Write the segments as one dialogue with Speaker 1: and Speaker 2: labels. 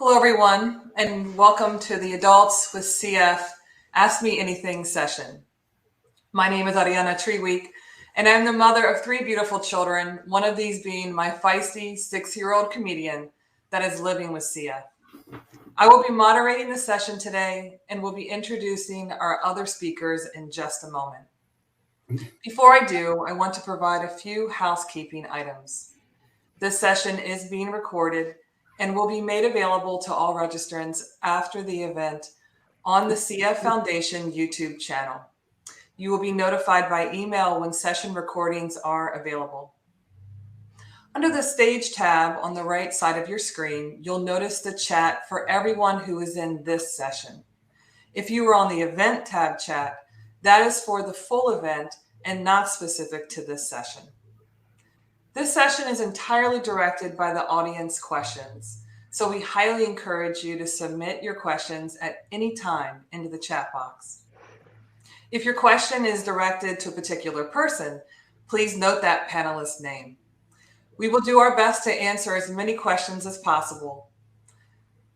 Speaker 1: Hello, everyone, and welcome to the Adults with CF Ask Me Anything session. My name is Ariana Treweek, and I'm the mother of three beautiful children, one of these being my feisty 6-year-old comedian that is living with CF. I will be moderating the session today and will be introducing our other speakers in just a moment. Before I do, I want to provide a few housekeeping items. This session is being recorded and will be made available to all registrants after the event on the CF Foundation YouTube channel. You will be notified by email when session recordings are available. Under the Stage tab on the right side of your screen, you'll notice the chat for everyone who is in this session. If you are on the Event tab chat, that is for the full event and not specific to this session. This session is entirely directed by the audience questions, so we highly encourage you to submit your questions at any time into the chat box. If your question is directed to a particular person, please note that panelist's name. We will do our best to answer as many questions as possible.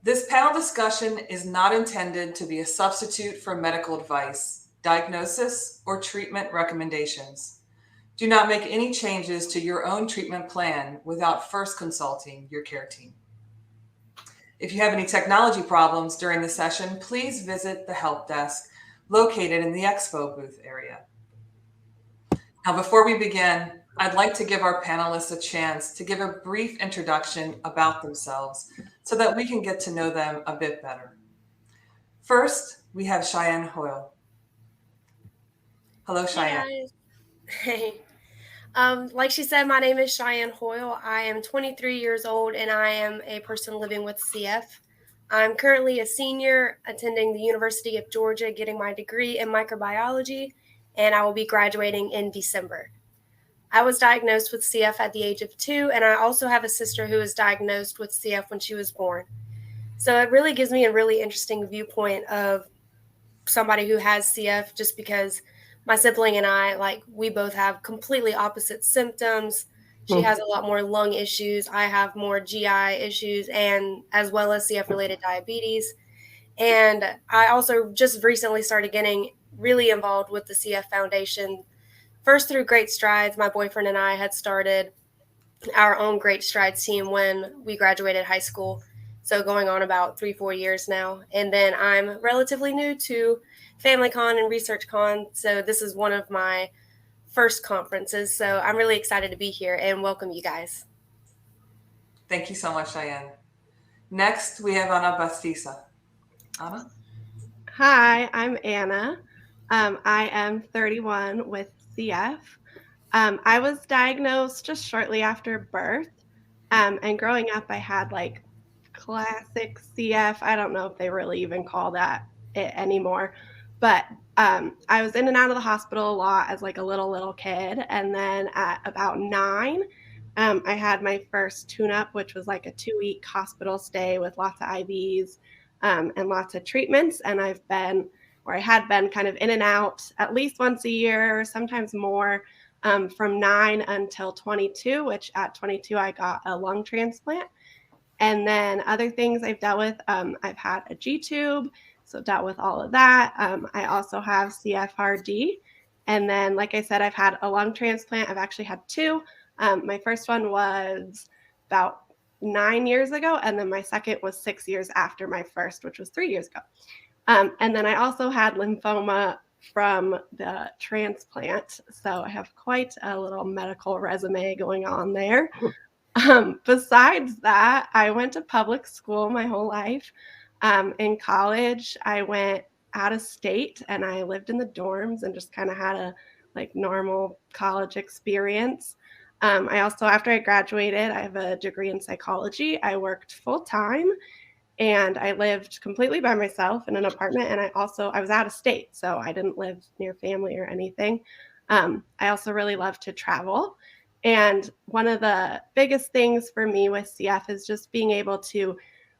Speaker 1: This panel discussion is not intended to be a substitute for medical advice, diagnosis, or treatment recommendations. Do not make any changes to your own treatment plan without first consulting your care team. If you have any technology problems during the session, please visit the help desk located in the expo booth area. Now, before we begin, I'd like to give our panelists a chance to give a brief introduction about themselves so that we can get to know them a bit better. First, we have Cheyenne Hoyle. Hello, Cheyenne.
Speaker 2: Hey, guys. Hey. Like she said, my name is Cheyenne Hoyle. I am 23 years old and I am a person living with CF. I'm currently a senior attending the University of Georgia getting my degree in microbiology, and I will be graduating in December. I was diagnosed with CF at the age of 2, and I also have a sister who was diagnosed with CF when she was born. So it really gives me a really interesting viewpoint of somebody who has CF, just because my sibling and I, we both have completely opposite symptoms. She has a lot more lung issues. I have more GI issues, and as well as CF related diabetes. And I also just recently started getting really involved with the CF Foundation. First through Great Strides, my boyfriend and I had started our own Great Strides team when we graduated high school. So going on about 3-4 years now. And then I'm relatively new to FamilyCon and ResearchCon. So this is one of my first conferences. So I'm really excited to be here and welcome you guys.
Speaker 1: Thank you so much, Cheyenne. Next, we have Anna Bastisa. Anna?
Speaker 3: Hi, I'm Anna. I am 31 with CF. I was diagnosed just shortly after birth. And growing up, I had classic CF. I don't know if they really even call that it anymore. But I was in and out of the hospital a lot as a little kid. And then at about 9, I had my first tune-up, which was a 2-week hospital stay with lots of IVs and lots of treatments. And I had been kind of in and out at least once a year, sometimes more, from 9 until 22, which at 22, I got a lung transplant. And then other things I've dealt with, I've had a G-tube, so dealt with all of that. I also have CFRD. And then, like I said, I've had a lung transplant. I've actually had 2. My first one was about 9 years ago, and then my second was 6 years after my first, which was 3 years ago. And then I also had lymphoma from the transplant. So I have quite a little medical resume going on there. Besides that, I went to public school my whole life. In college, I went out of state and I lived in the dorms and just kind of had a normal college experience. I also, after I graduated, I have a degree in psychology. I worked full time and I lived completely by myself in an apartment. And I was out of state, so I didn't live near family or anything. I also really love to travel. And one of the biggest things for me with CF is just being able to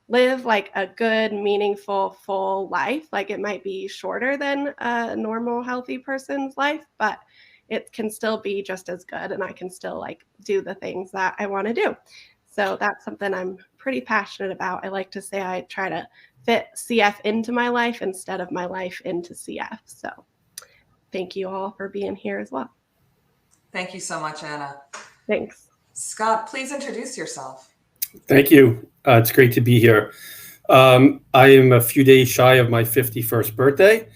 Speaker 3: live a good, meaningful, full life. It might be shorter than a normal, healthy person's life, but it can still be just as good. And I can still do the things that I want to do. So that's something I'm pretty passionate about. I like to say I try to fit CF into my life instead of my life into CF. So thank you all for being here as well.
Speaker 1: Thank you so much, Anna.
Speaker 3: Thanks.
Speaker 1: Scott, please introduce yourself.
Speaker 4: Thank you. It's great to be here. I am a few days shy of my 51st birthday.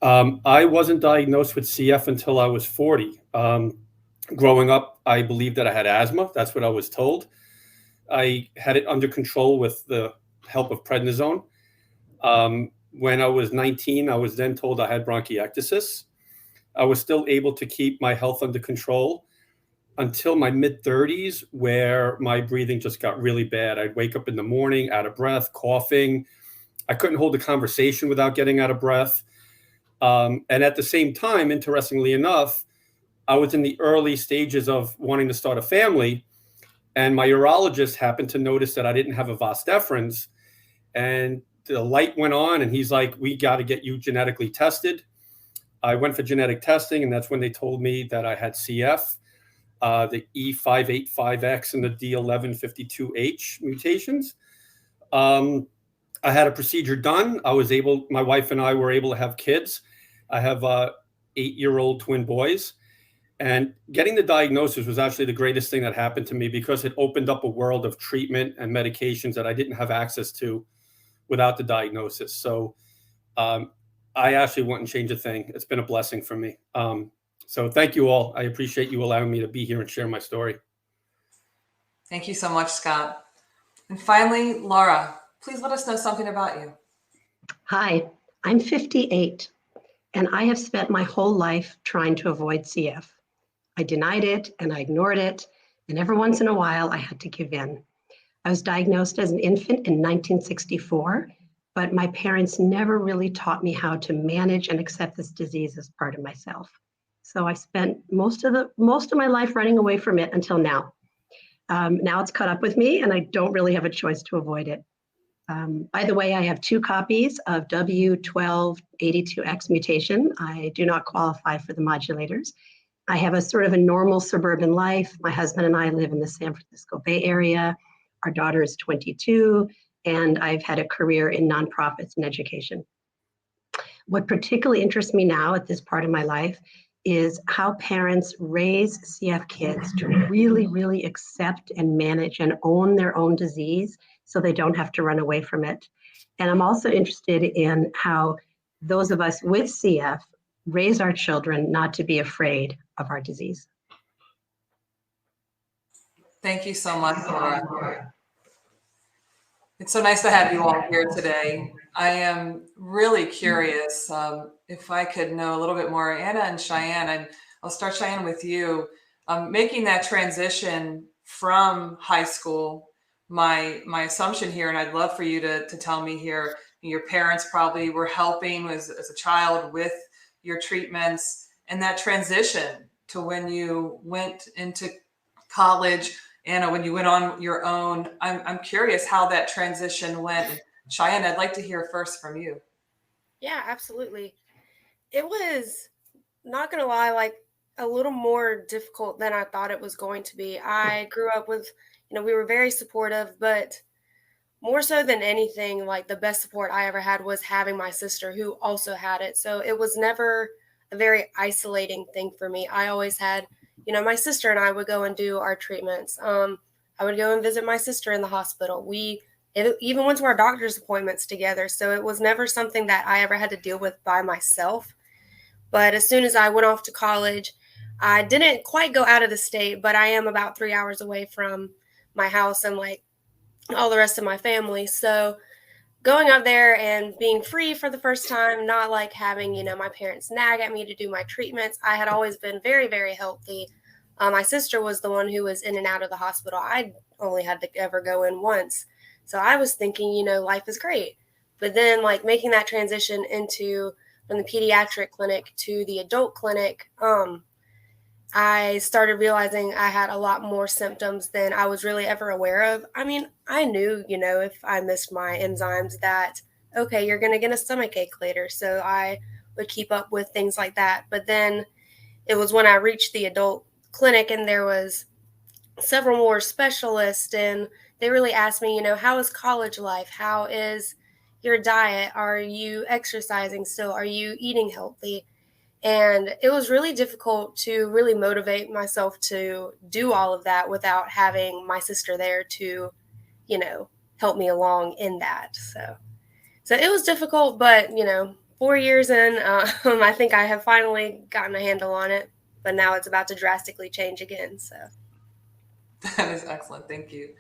Speaker 4: I wasn't diagnosed with CF until I was 40. Growing up, I believed that I had asthma. That's what I was told. I had it under control with the help of prednisone. When I was 19, I was then told I had bronchiectasis. I was still able to keep my health under control until my mid-30s, where my breathing just got really bad. I'd wake up in the morning out of breath, coughing. I couldn't hold a conversation without getting out of breath. And at the same time, interestingly enough, I was in the early stages of wanting to start a family, and my urologist happened to notice that I didn't have a vas deferens, and the light went on, and he's like, "We got to get you genetically tested." I went for genetic testing, and that's when they told me that I had CF, the E585X and the D1152H mutations. I had a procedure done. My wife and I were able to have kids. I have 8-year-old twin boys. And getting the diagnosis was actually the greatest thing that happened to me, because it opened up a world of treatment and medications that I didn't have access to without the diagnosis. So I actually wouldn't change a thing. It's been a blessing for me. So thank you all. I appreciate you allowing me to be here and share my story.
Speaker 1: Thank you so much, Scott. And finally, Laura, please let us know something about you.
Speaker 5: Hi, I'm 58, and I have spent my whole life trying to avoid CF. I denied it and I ignored it, and every once in a while I had to give in. I was diagnosed as an infant in 1964, but my parents never really taught me how to manage and accept this disease as part of myself. So I spent most of my life running away from it until now. Now it's caught up with me, and I don't really have a choice to avoid it. By the way, I have 2 copies of W1282X mutation. I do not qualify for the modulators. I have a sort of a normal suburban life. My husband and I live in the San Francisco Bay Area. Our daughter is 22, and I've had a career in nonprofits and education. What particularly interests me now at this part of my life is how parents raise CF kids to really, really accept and manage and own their own disease so they don't have to run away from it. And I'm also interested in how those of us with CF raise our children not to be afraid of our disease.
Speaker 1: Thank you so much, Laura. It's so nice to have you all here today. I am really curious if I could know a little bit more, Anna and Cheyenne, and I'll start, Cheyenne, with you. Making that transition from high school, my assumption here, and I'd love for you to tell me here, your parents probably were helping as a child with your treatments, and that transition to when you went into college, Anna, when you went on your own. I'm curious how that transition went. Cheyenne, I'd like to hear first from you.
Speaker 2: Yeah, absolutely. It was, not going to lie, like a little more difficult than I thought it was going to be. I grew up with, we were very supportive, but more so than anything, like the best support I ever had was having my sister who also had it. So it was never a very isolating thing for me. I always had, my sister and I would go and do our treatments. I would go and visit my sister in the hospital. We even went to our doctor's appointments together. So it was never something that I ever had to deal with by myself. But as soon as I went off to college, I didn't quite go out of the state, but I am about 3 hours away from my house and like all the rest of my family. So going up there and being free for the first time, not like having, my parents nag at me to do my treatments. I had always been very, very healthy. My sister was the one who was in and out of the hospital. I only had to ever go in once. So I was thinking, life is great. But then like making that transition from the pediatric clinic to the adult clinic, I started realizing I had a lot more symptoms than I was really ever aware of. I mean, I knew, if I missed my enzymes that, okay, you're going to get a stomach ache later. So I would keep up with things like that. But then it was when I reached the adult clinic and there was several more specialists, and they really asked me, how is college life? How is your diet? Are you exercising still? Are you eating healthy? And it was really difficult to really motivate myself to do all of that without having my sister there to, help me along in that. So it was difficult, but 4 years in, I think I have finally gotten a handle on it. But now it's about to drastically change again. So.
Speaker 1: That is excellent. Thank you.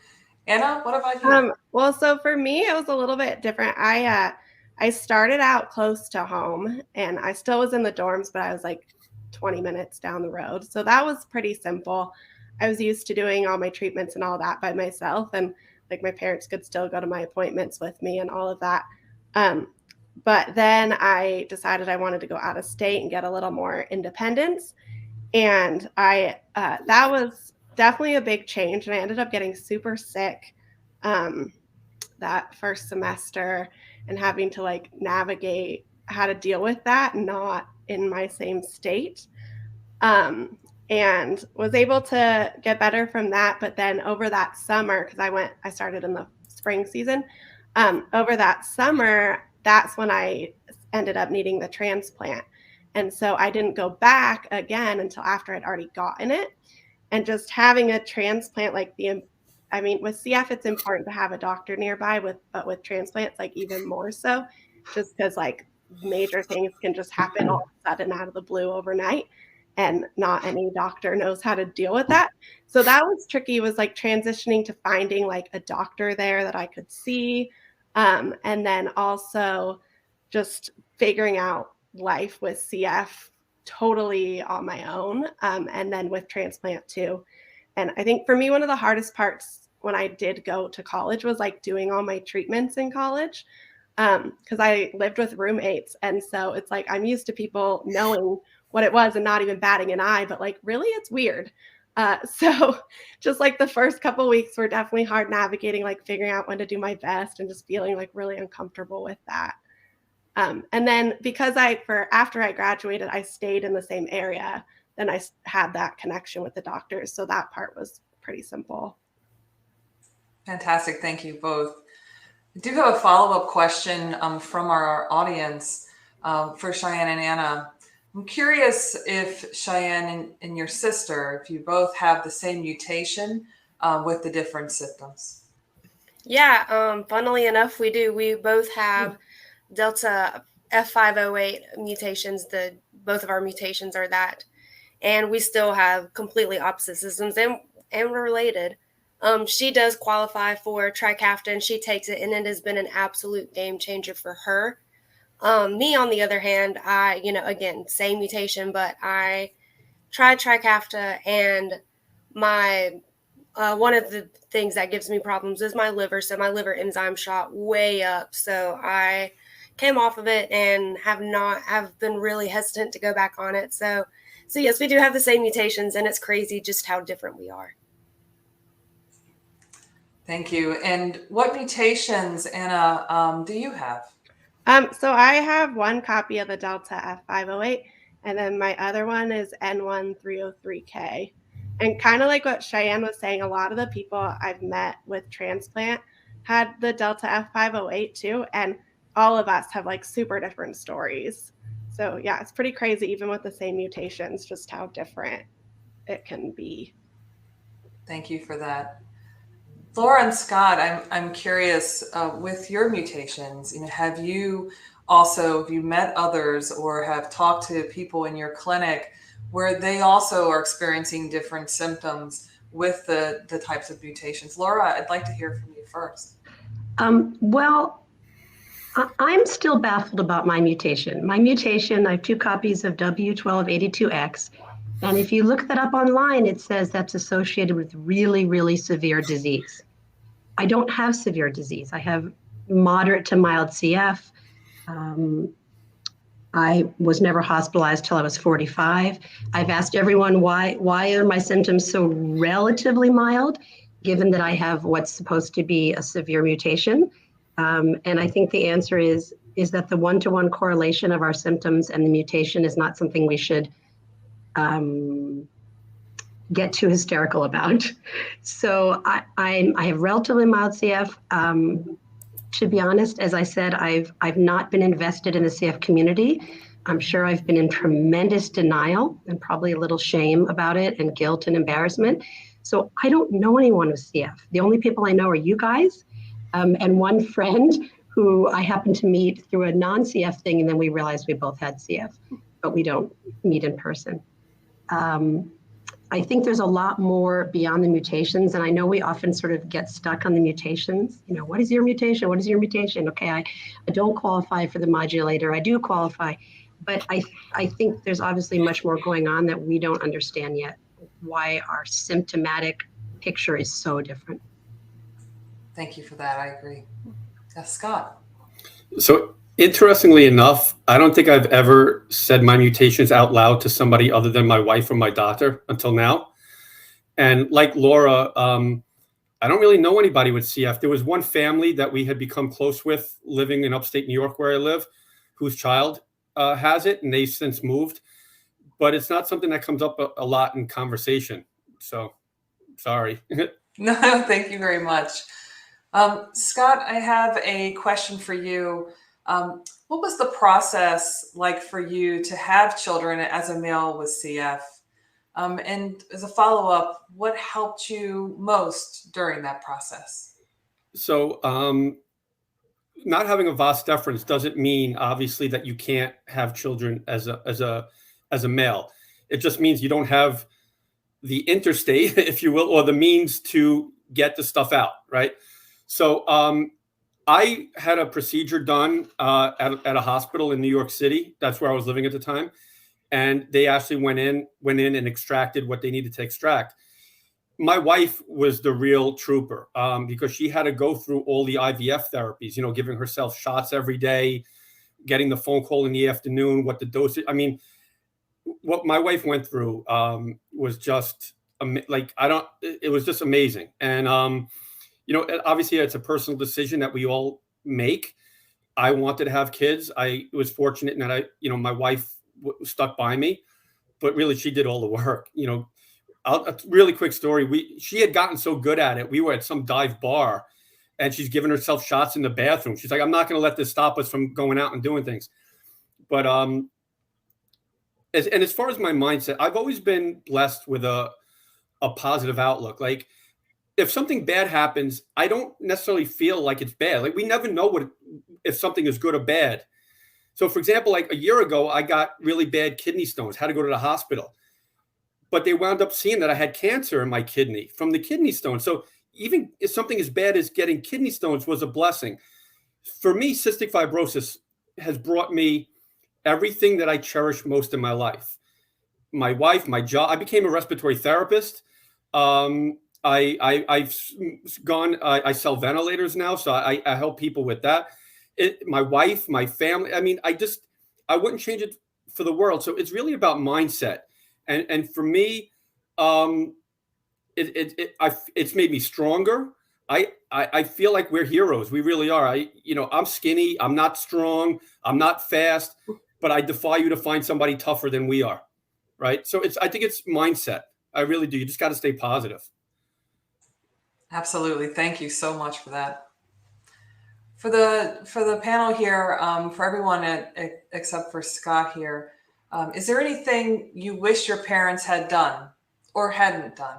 Speaker 1: Anna, what about you?
Speaker 3: Well, so for me, it was a little bit different. I started out close to home, and I still was in the dorms, but I was like 20 minutes down the road. So that was pretty simple. I was used to doing all my treatments and all that by myself, and like my parents could still go to my appointments with me and all of that. But then I decided I wanted to go out of state and get a little more independence, and that was definitely a big change. And I ended up getting super sick that first semester and having to like navigate how to deal with that, not in my same state. And was able to get better from that. But then over that summer, because I started in the spring season, over that summer, that's when I ended up needing the transplant. And so I didn't go back again until after I'd already gotten it. And just having a transplant, with CF, it's important to have a doctor nearby, but with transplants, like even more so, just because like major things can just happen all of a sudden out of the blue overnight, and not any doctor knows how to deal with that. So that was tricky, was like transitioning to finding like a doctor there that I could see. And then also just figuring out life with CF totally on my own, and then with transplant too. And I think for me, one of the hardest parts when I did go to college was like doing all my treatments in college, because I lived with roommates. And so it's like I'm used to people knowing what it was and not even batting an eye, but like really it's weird. So just like the first couple weeks were definitely hard navigating, like figuring out when to do my best and just feeling like really uncomfortable with that. And then because after I graduated, I stayed in the same area, then I had that connection with the doctors. So that part was pretty simple.
Speaker 1: Fantastic. Thank you both. I do have a follow-up question from our audience for Cheyenne and Anna. I'm curious if Cheyenne and your sister, if you both have the same mutation with the different symptoms.
Speaker 2: Yeah, funnily enough, we do. We both have Delta F508 mutations. Both of our mutations are that. And we still have completely opposite systems, and we're related. She does qualify for Trikafta, and she takes it, and it has been an absolute game changer for her. Me, on the other hand, again, same mutation, but I tried Trikafta, and my one of the things that gives me problems is my liver. So my liver enzyme shot way up. So I came off of it and have been really hesitant to go back on it. So yes, we do have the same mutations, and it's crazy just how different we are.
Speaker 1: Thank you. And what mutations, Anna, do you have?
Speaker 3: So I have one copy of the Delta F508, and then my other one is N1303K. And kind of like what Cheyenne was saying, a lot of the people I've met with transplant had the Delta F508 too, and all of us have like super different stories. So yeah, it's pretty crazy, even with the same mutations, just how different it can be.
Speaker 1: Thank you for that. Laura and Scott, I'm curious with your mutations. Have you met others or have talked to people in your clinic where they also are experiencing different symptoms with the types of mutations? Laura, I'd like to hear from you first.
Speaker 5: Well, I'm still baffled about my mutation. My mutation, I have 2 copies of W1282X. And if you look that up online, it says that's associated with really, really severe disease. I don't have severe disease. I have moderate to mild CF. I was never hospitalized till I was 45. I've asked everyone why are my symptoms so relatively mild, given that I have what's supposed to be a severe mutation. And I think the answer is that the one-to-one correlation of our symptoms and the mutation is not something we should get too hysterical about. So I have relatively mild CF. To be honest, as I said, I've not been invested in the CF community. I'm sure I've been in tremendous denial and probably a little shame about it and guilt and embarrassment. So I don't know anyone with CF. The only people I know are you guys and one friend who I happened to meet through a non-CF thing, and then we realized we both had CF, but we don't meet in person. I think there's a lot more beyond the mutations, and I know we often sort of get stuck on the mutations. You know, what is your mutation? What is your mutation? Okay, I don't qualify for the modulator. I do qualify, but I think there's obviously much more going on that we don't understand yet, why our symptomatic picture is so different.
Speaker 1: Thank you for that. I agree. Scott.
Speaker 4: So interestingly enough, I don't think I've ever said my mutations out loud to somebody other than my wife or my doctor until now. And like Laura, I don't really know anybody with CF. There was one family that we had become close with living in upstate New York where I live, whose child has it, and they've since moved. But it's not something that comes up a lot in conversation. So sorry.
Speaker 1: No, thank you very much. Scott, I have a question for you. What was the process like for you to have children as a male with CF? And as a follow-up, what helped you most during that process?
Speaker 4: So not having a vas deferens doesn't mean obviously that you can't have children as a male. It just means you don't have the interstate, if you will, or the means to get the stuff out, right? So I had a procedure done at a hospital in New York City. That's where I was living at the time. And they actually went in and extracted what they needed to extract. My wife was the real trooper because she had to go through all the IVF therapies, you know, giving herself shots every day, getting the phone call in the afternoon, what the dose is. I mean, what my wife went through was just it was just amazing. And, you know, obviously it's a personal decision that we all make. I wanted to have kids. I was fortunate in that my wife stuck by me, but really she did all the work. You know, a really quick story. She had gotten so good at it. We were at some dive bar and she's giving herself shots in the bathroom. She's like, I'm not going to let this stop us from going out and doing things. But, as far as my mindset, I've always been blessed with a positive outlook. Like, if something bad happens, I don't necessarily feel like it's bad. Like, we never know if something is good or bad. So, for example, like a year ago, I got really bad kidney stones, had to go to the hospital. But they wound up seeing that I had cancer in my kidney from the kidney stone. So even if something as bad as getting kidney stones was a blessing. For me, cystic fibrosis has brought me everything that I cherish most in my life. My wife, my job. I became a respiratory therapist. I sell ventilators now, so I help people with that. My wife, my family. I mean, I wouldn't change it for the world. So it's really about mindset, and for me, it's made me stronger. I feel like we're heroes. We really are. I'm skinny. I'm not strong. I'm not fast, but I defy you to find somebody tougher than we are. Right. So I think it's mindset. I really do. You just got to stay positive.
Speaker 1: Absolutely. Thank you so much for that. For the panel here, for everyone except for Scott here, is there anything you wish your parents had done or hadn't done?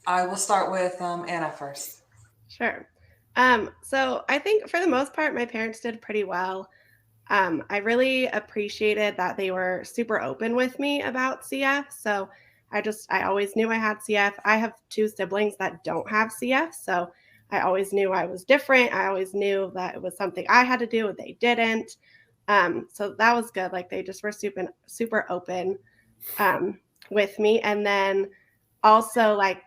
Speaker 1: I will start with Anna first.
Speaker 3: Sure. So I think for the most part, my parents did pretty well. I really appreciated that they were super open with me about CF. So I always knew I had CF. I have 2 siblings that don't have CF. So I always knew I was different. I always knew that it was something I had to do and they didn't. So that was good. Like, they just were super, super open with me. And then also, like,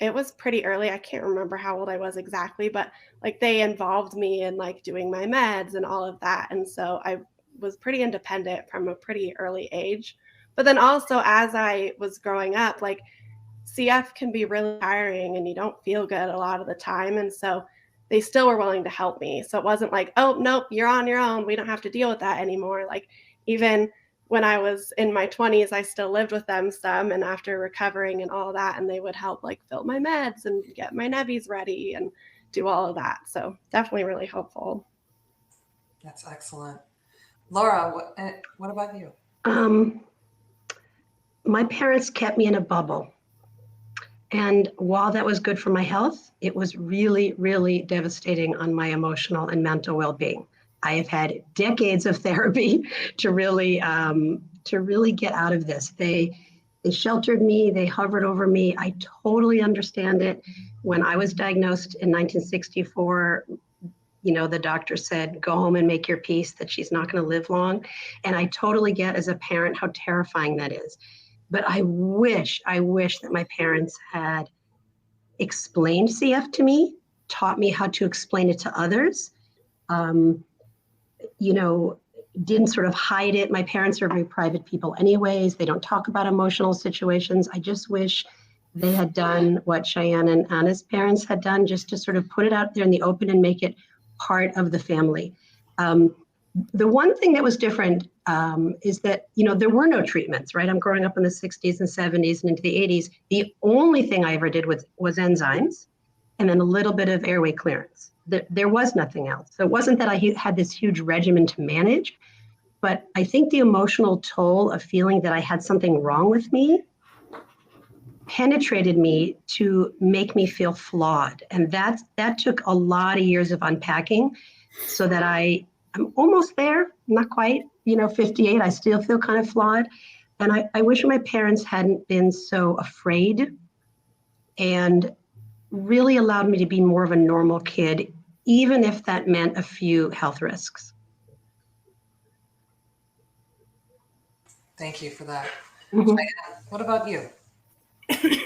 Speaker 3: it was pretty early. I can't remember how old I was exactly, but like, they involved me in like doing my meds and all of that. And so I was pretty independent from a pretty early age. But then also, as I was growing up, like, CF can be really tiring and you don't feel good a lot of the time. And so they still were willing to help me. So it wasn't like, oh, nope, you're on your own. We don't have to deal with that anymore. Like, even when I was in my 20s, I still lived with them some, and after recovering and all that, and they would help like fill my meds and get my nebbies ready and do all of that. So definitely really helpful.
Speaker 1: That's excellent. Laura, what about you?
Speaker 5: My parents kept me in a bubble. And while that was good for my health, it was really, really devastating on my emotional and mental well-being. I have had decades of therapy to really get out of this. They sheltered me, they hovered over me. I totally understand it. When I was diagnosed in 1964, the doctor said, go home and make your peace, that she's not going to live long. And I totally get as a parent how terrifying that is. But I wish that my parents had explained CF to me, taught me how to explain it to others, didn't sort of hide it. My parents are very private people anyways. They don't talk about emotional situations. I just wish they had done what Cheyenne and Anna's parents had done, just to sort of put it out there in the open and make it part of the family. The one thing that was different is that, there were no treatments, right? I'm growing up in the 60s and 70s and into the 80s. The only thing I ever did was enzymes and then a little bit of airway clearance. There was nothing else. So it wasn't that I had this huge regimen to manage, but I think the emotional toll of feeling that I had something wrong with me penetrated me to make me feel flawed. And that took a lot of years of unpacking so that I'm almost there, not quite, 58, I still feel kind of flawed. And I wish my parents hadn't been so afraid and really allowed me to be more of a normal kid, even if that meant a few health risks.
Speaker 1: Thank you for that.
Speaker 5: Mhm.
Speaker 1: What about you?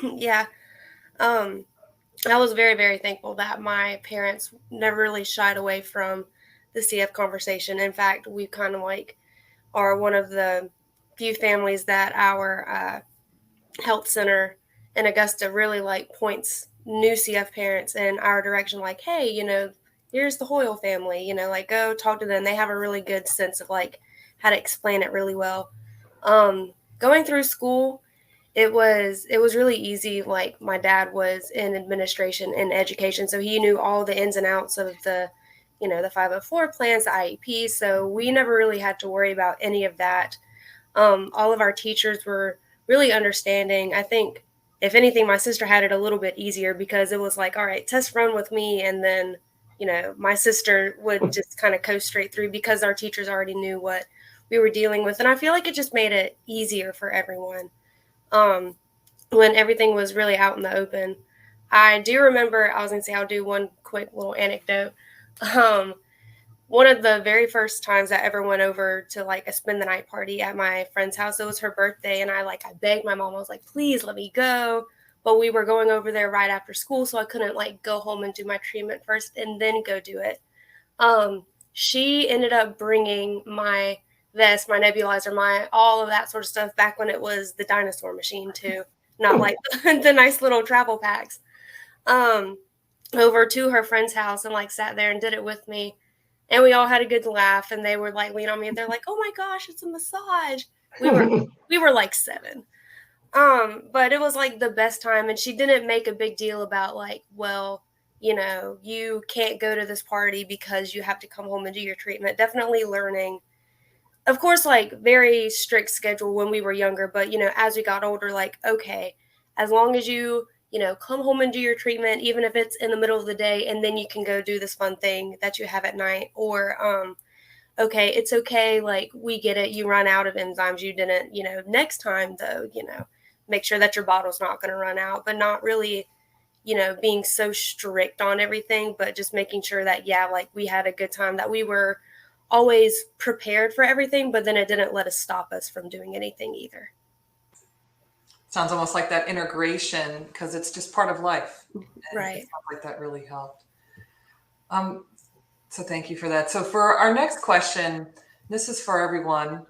Speaker 2: Yeah. I was very, very thankful that my parents never really shied away from the CF conversation. In fact, we kind of are one of the few families that our health center in Augusta really points new CF parents in our direction, hey, here's the Hoyle family, go talk to them. They have a really good sense of how to explain it really well. Going through school, it was really easy. My dad was in administration and education, so he knew all the ins and outs of the 504 plans, the IEP. So we never really had to worry about any of that. All of our teachers were really understanding. I think, if anything, my sister had it a little bit easier because it was all right, test run with me. And then, my sister would just kind of coast straight through because our teachers already knew what we were dealing with. And I feel like it just made it easier for everyone. When everything was really out in the open. I do remember, I was going to say, I'll do one quick little anecdote. One of the very first times I ever went over to a spend the night party at my friend's house, it was her birthday. And I begged my mom, I was like, please let me go. But we were going over there right after school. So I couldn't go home and do my treatment first and then go do it. She ended up bringing my vest, my nebulizer, all of that sort of stuff back when it was the dinosaur machine too, not the nice little travel packs, over to her friend's house and sat there and did it with me. And we all had a good laugh, and they were lean on me and they're like, oh my gosh, it's a massage. We were 7. But it was the best time. And she didn't make a big deal about well, you can't go to this party because you have to come home and do your treatment. Definitely learning. Of course, very strict schedule when we were younger, but, as we got older, okay, as long as you, come home and do your treatment, even if it's in the middle of the day, and then you can go do this fun thing that you have at night, or, okay, it's okay. We get it. You run out of enzymes. You didn't, next time though, make sure that your bottle's not going to run out, but not really, being so strict on everything, but just making sure that, we had a good time, that we were always prepared for everything, but then it didn't let us stop us from doing anything either.
Speaker 1: Sounds almost like that integration, because it's just part of life. And
Speaker 2: right.
Speaker 1: It sounds like that really helped. So thank you for that. So for our next question, this is for everyone.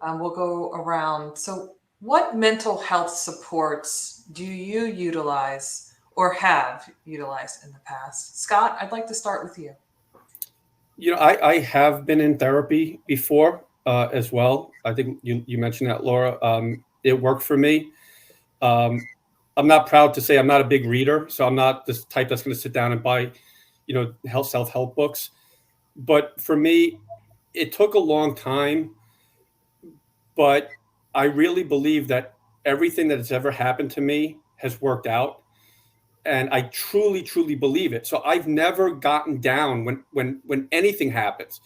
Speaker 1: We'll go around. So what mental health supports do you utilize or have utilized in the past? Scott, I'd like to start with you.
Speaker 4: I have been in therapy before. as well. I think you mentioned that, Laura. It worked for me. I'm not proud to say I'm not a big reader, so I'm not this type that's going to sit down and buy, self-help books. But for me, it took a long time, but I really believe that everything that has ever happened to me has worked out. And I truly, truly believe it. So I've never gotten down when anything happens.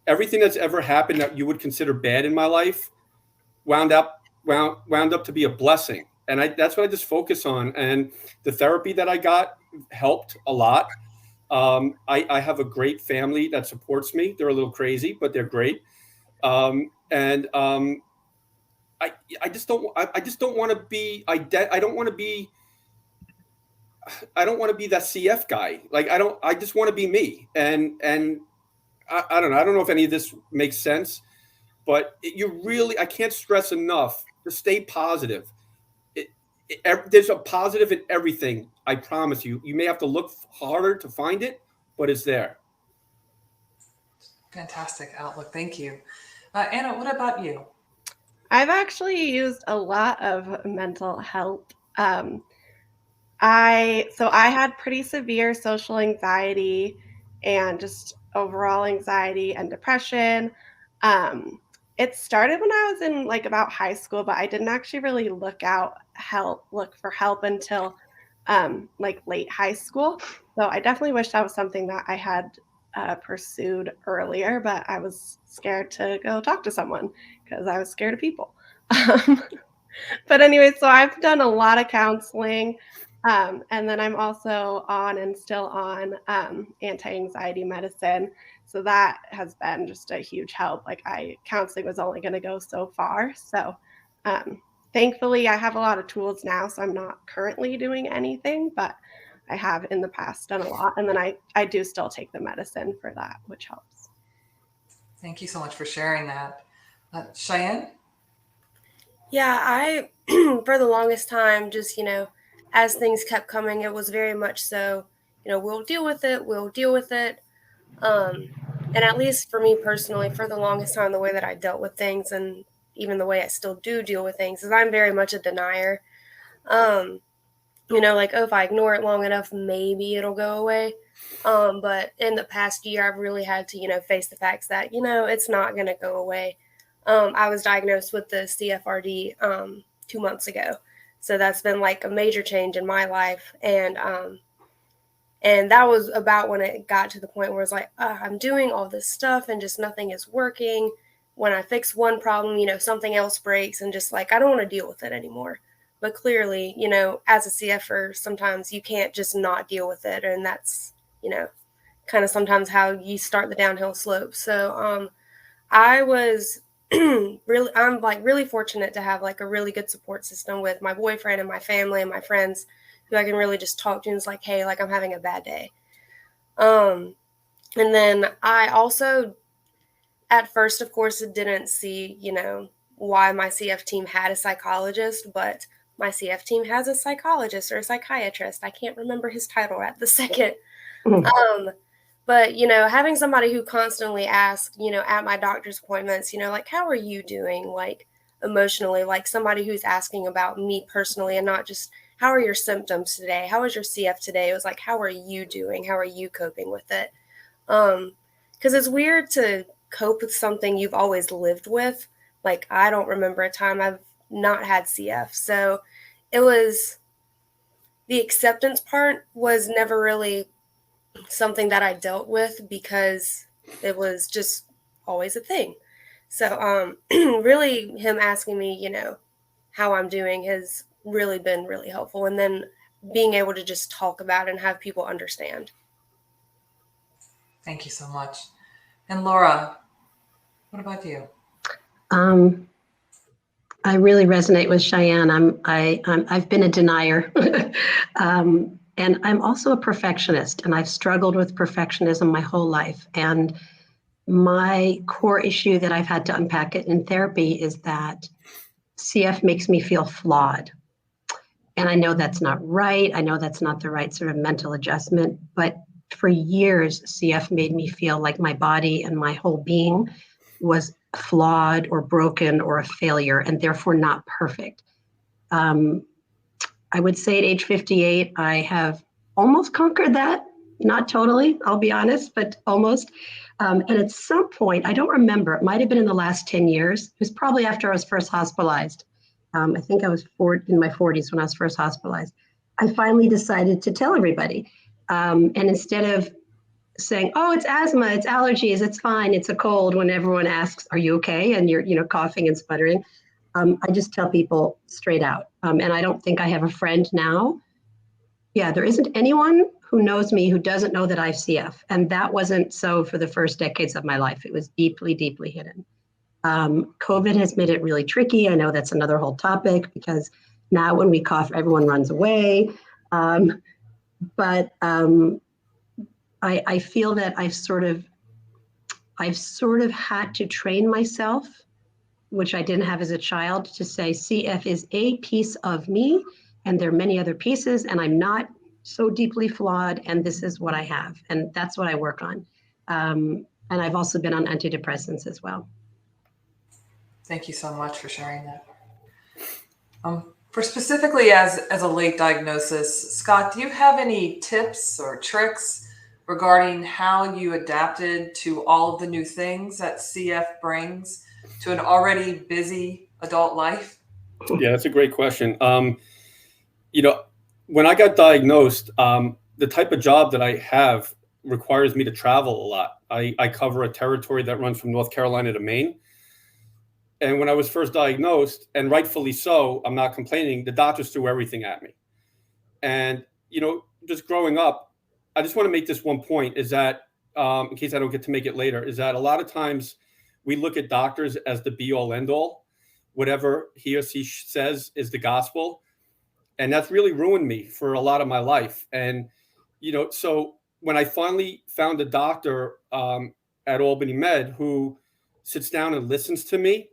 Speaker 4: Everything that's ever happened that you would consider bad in my life wound up to be a blessing. And that's what I just focus on. And the therapy that I got helped a lot. I have a great family that supports me. They're a little crazy, but they're great. I just don't want to be, I don't want to be that CF guy. I just want to be me. And I don't know. I don't know if any of this makes sense, but I can't stress enough to stay positive. There's a positive in everything. I promise you. You may have to look harder to find it, but it's there.
Speaker 1: Fantastic outlook. Thank you. Anna, what about you?
Speaker 3: I've actually used a lot of mental help. I had pretty severe social anxiety and just overall anxiety and depression. It started when I was in about high school, but I didn't actually really look for help until late high school. So I definitely wish that was something that I had pursued earlier, but I was scared to go talk to someone because I was scared of people. But anyway, so I've done a lot of counseling. And then I'm also still on anti-anxiety medicine. So that has been just a huge help. Counseling was only going to go so far. So thankfully I have a lot of tools now. So I'm not currently doing anything, but I have in the past done a lot. And then I do still take the medicine for that, which helps.
Speaker 1: Thank you so much for sharing that. Cheyenne?
Speaker 2: Yeah, I, for the longest time, just, as things kept coming, it was very much so, we'll deal with it. And at least for me personally, for the longest time, the way that I dealt with things and even the way I still do deal with things is I'm very much a denier. If I ignore it long enough, maybe it'll go away. But in the past year, I've really had to, face the facts that, it's not going to go away. I was diagnosed with the CFRD 2 months ago. So that's been a major change in my life. And that was about when it got to the point where it's I'm doing all this stuff and just nothing is working. When I fix one problem, something else breaks and just I don't want to deal with it anymore. But clearly, as a CFer, sometimes you can't just not deal with it. And that's, kind of sometimes how you start the downhill slope. So I was I'm really fortunate to have a really good support system with my boyfriend and my family and my friends who I can really just talk to and it's hey, I'm having a bad day. And then I also, at first, of course, didn't see, why my CF team had a psychologist, but my CF team has a psychologist or a psychiatrist. I can't remember his title at the second. But, having somebody who constantly asks, at my doctor's appointments, how are you doing? Emotionally, somebody who's asking about me personally and not just how are your symptoms today? How is your CF today? It was how are you doing? How are you coping with it? Because it's weird to cope with something you've always lived with. I don't remember a time I've not had CF. So it was the acceptance part was never really something that I dealt with because it was just always a thing. So really him asking me, how I'm doing has really been really helpful. And then being able to just talk about it and have people understand.
Speaker 1: Thank you so much. And Laura, what about you?
Speaker 5: I really resonate with Cheyenne. I've been a denier. And I'm also a perfectionist, and I've struggled with perfectionism my whole life. And my core issue that I've had to unpack it in therapy is that CF makes me feel flawed. And I know that's not right. I know that's not the right sort of mental adjustment. But for years, CF made me feel like my body and my whole being was flawed or broken or a failure and therefore not perfect. I would say at age 58, I have almost conquered that. Not totally, I'll be honest, but almost. And at some point, I don't remember, it might have been in the last 10 years. It was probably after I was first hospitalized. I think I was in my 40s when I was first hospitalized. I finally decided to tell everybody. And instead of saying, oh, it's asthma, it's allergies, it's fine, it's a cold, when everyone asks, are you okay? And you're coughing and sputtering. I just tell people straight out. And I don't think I have a friend now. Yeah, there isn't anyone who knows me who doesn't know that I have CF. And that wasn't so for the first decades of my life. It was deeply, deeply hidden. COVID has made it really tricky. I know that's another whole topic because now when we cough, everyone runs away. But I feel that I've sort of had to train myself, which I didn't have as a child, to say CF is a piece of me and there are many other pieces and I'm not so deeply flawed and this is what I have. And that's what I work on. And I've also been on antidepressants as well.
Speaker 1: Thank you so much for sharing that. For specifically as a late diagnosis, Scott, do you have any tips or tricks regarding how you adapted to all of the new things that CF brings to an already busy adult life?
Speaker 4: Yeah, that's a great question. When I got diagnosed, the type of job that I have requires me to travel a lot. I cover a territory that runs from North Carolina to Maine. And when I was first diagnosed, and rightfully so, I'm not complaining, the doctors threw everything at me. And, just growing up, I just want to make this one point is that, in case I don't get to make it later, is that a lot of times we look at doctors as the be all end all. Whatever he or she says is the gospel. And that's really ruined me for a lot of my life. And, so when I finally found a doctor at Albany Med who sits down and listens to me,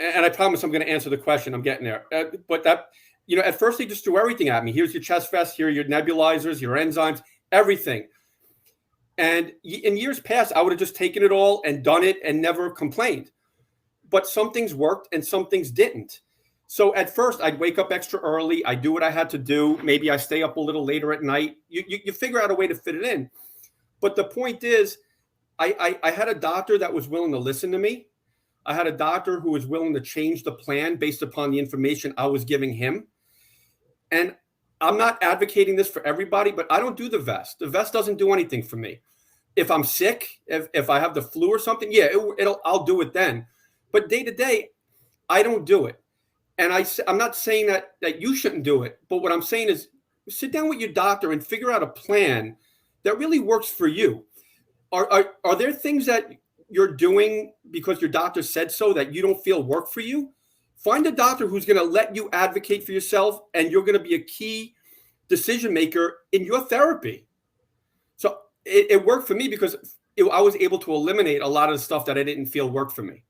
Speaker 4: and I promise I'm going to answer the question, I'm getting there. But that, at first they just threw everything at me. Here's your chest vest, here are your nebulizers, your enzymes, everything. And in years past, I would have just taken it all and done it and never complained. But some things worked and some things didn't. So at first I'd wake up extra early. I do what I had to do. Maybe I stay up a little later at night. You figure out a way to fit it in. But the point is, I had a doctor that was willing to listen to me. I had a doctor who was willing to change the plan based upon the information I was giving him. And I'm not advocating this for everybody, but I don't do the vest. The vest doesn't do anything for me. If I'm sick, if I have the flu or something, yeah, I'll do it then. But day to day, I don't do it. And I'm not saying that you shouldn't do it. But what I'm saying is sit down with your doctor and figure out a plan that really works for you. Are there things that you're doing because your doctor said so that you don't feel work for you? Find a doctor who's going to let you advocate for yourself, and you're going to be a key decision maker in your therapy. So it worked for me because I was able to eliminate a lot of the stuff that I didn't feel worked for me.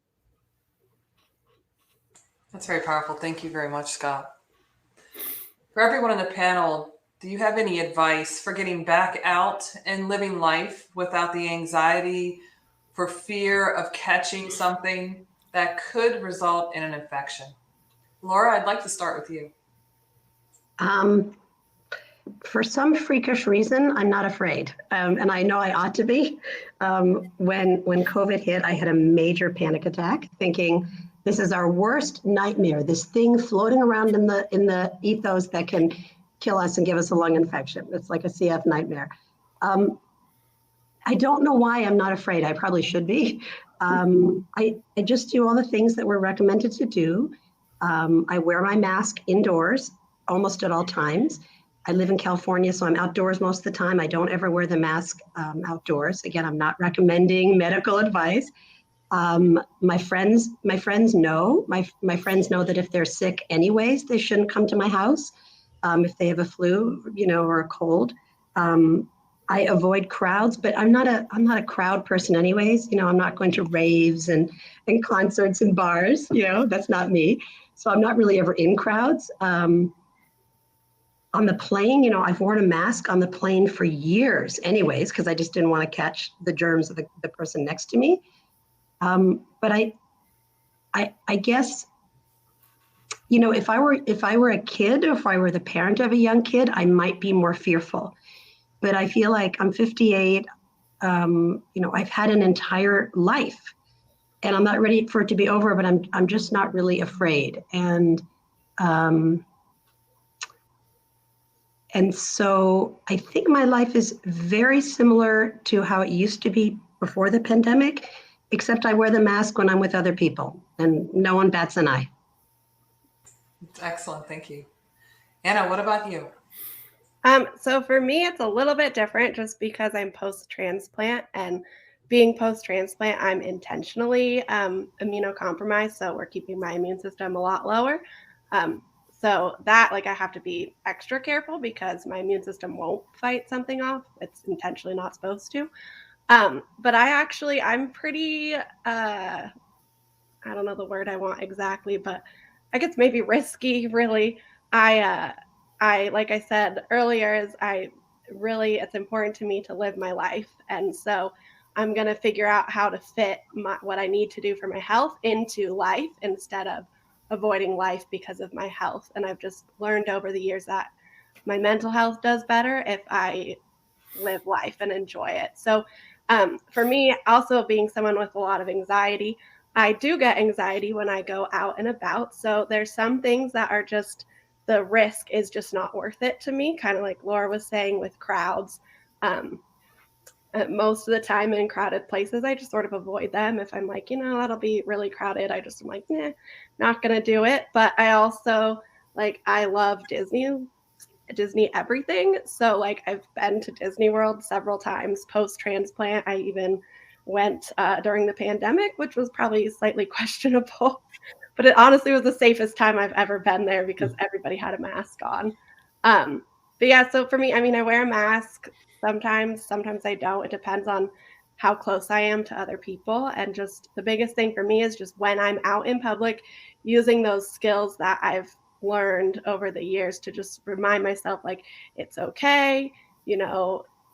Speaker 1: That's very powerful. Thank you very much, Scott. For everyone on the panel, do you have any advice for getting back out and living life without the anxiety for fear of catching something that could result in an infection? Laura, I'd like to start with you.
Speaker 5: For some freakish reason, I'm not afraid. And I know I ought to be. When COVID hit, I had a major panic attack thinking, this is our worst nightmare, this thing floating around in the ethos that can kill us and give us a lung infection. It's like a CF nightmare. I don't know why I'm not afraid. I probably should be. I just do all the things that we're recommended to do. I wear my mask indoors almost at all times. I live in California, so I'm outdoors most of the time. I don't ever wear the mask outdoors. Again, I'm not recommending medical advice. My friends know. My friends know that if they're sick anyways, they shouldn't come to my house. If they have a flu, or a cold. I avoid crowds, but I'm not a crowd person anyways. I'm not going to raves and concerts and bars, that's not me. So I'm not really ever in crowds. On the plane, I've worn a mask on the plane for years anyways, because I just didn't want to catch the germs of the person next to me. But I guess, you know, if I were a kid, or if I were the parent of a young kid, I might be more fearful. But I feel like I'm 58. You know, I've had an entire life, and I'm not ready for it to be over. But I'm just not really afraid. And so I think my life is very similar to how it used to be before the pandemic, except I wear the mask when I'm with other people, and no one bats an eye.
Speaker 1: Excellent. Thank you. Anna, what about you?
Speaker 3: So for me, it's a little bit different just because I'm post-transplant, and being post-transplant, I'm intentionally immunocompromised. So we're keeping my immune system a lot lower. So that, like, I have to be extra careful because my immune system won't fight something off. It's intentionally not supposed to. But I'm pretty, I don't know the word I want exactly, but I guess maybe risky, really. I, uh, like I said earlier, it's important to me to live my life. And so I'm going to figure out how to fit what I need to do for my health into life instead of avoiding life because of my health. And I've just learned over the years that my mental health does better if I live life and enjoy it. So for me, also being someone with a lot of anxiety, I do get anxiety when I go out and about. So there's some things that are just, the risk is just not worth it to me, kind of like Laura was saying with crowds. Um, Most of the time in crowded places, I just sort of avoid them. If I'm like, that'll be really crowded, I'm like, nah, not going to do it. But I also, like, I love Disney everything. So like I've been to Disney World several times post transplant. I even went during the pandemic, which was probably slightly questionable, but it honestly was the safest time I've ever been there because everybody had a mask on. But yeah, so for me, I mean, I wear a mask sometimes I don't. It depends on how close I am to other people. And just the biggest thing for me is just when I'm out in public, using those skills that I've learned over the years to just remind myself, like, it's okay.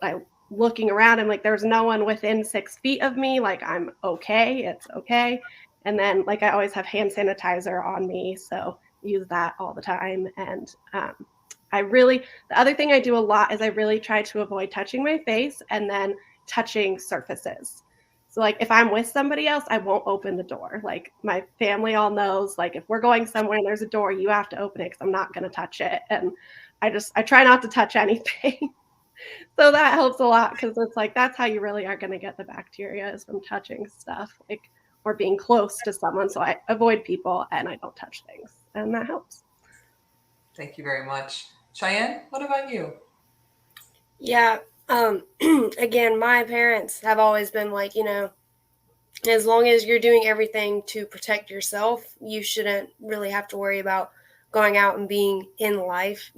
Speaker 3: I looking around, I'm like, there's no one within 6 feet of me. Like, I'm okay. It's okay. And then, like, I always have hand sanitizer on me. So use that all the time. And the other thing I do a lot is I really try to avoid touching my face and then touching surfaces. So like if I'm with somebody else, I won't open the door. Like my family all knows, like if we're going somewhere and there's a door, you have to open it because I'm not going to touch it. And I try not to touch anything. So that helps a lot because it's like, that's how you really are going to get the bacteria, is from touching stuff, like, or being close to someone. So I avoid people and I don't touch things, and that helps.
Speaker 1: Thank you very much. Cheyenne, what about you?
Speaker 2: Yeah. Again, my parents have always been like, as long as you're doing everything to protect yourself, you shouldn't really have to worry about going out and being in life.